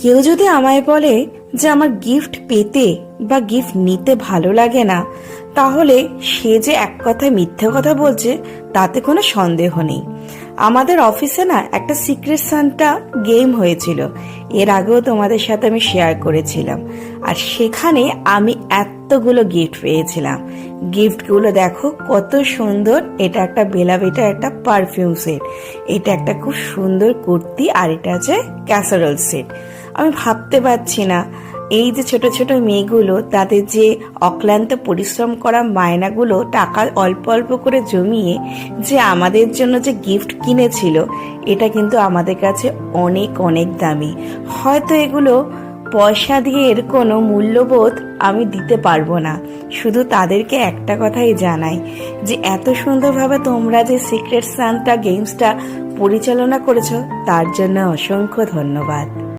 কেউ যদি আমায় বলে যে আমার গিফট পেতে বা গিফট নিতে ভালো লাগে না, তাহলে সে যে এক কথায় মিথ্যে কথা বলছে তাতে কোনো সন্দেহ নেই। আমাদের অফিসে না একটা সিক্রেট সান্টা গেম হয়েছিল, এর আগেও তোমাদের সাথে আমি শেয়ার করেছিলাম। আর সেখানে আমি এতগুলো গিফট পেয়েছিলাম। গিফটগুলো দেখো কত সুন্দর। এটা একটা বেলাভিটা একটা পারফিউম সেট, এটা একটা খুব সুন্দর কুর্তি, আর এটা আছে ক্যাসারোল সেট। আমি ভাবতে পারছি না এই যে ছোট ছোট মেয়েগুলো তাদের যে অক্লান্ত পরিশ্রম করা মায়নাগুলো টাকা অল্প অল্প করে জমিয়ে যে আমাদের জন্য যে গিফট কিনেছিল, এটা কিন্তু আমাদের কাছে অনেক অনেক দামি। হয়তো এগুলো পয়সা দিয়ে এর কোনো মূল্যবোধ আমি দিতে পারবো না। শুধু তাদেরকে একটা কথাই জানাই যে এত সুন্দরভাবে তোমরা যে সিক্রেট সান্টা গেমসটা পরিচালনা করেছো তার জন্য অসংখ্য ধন্যবাদ।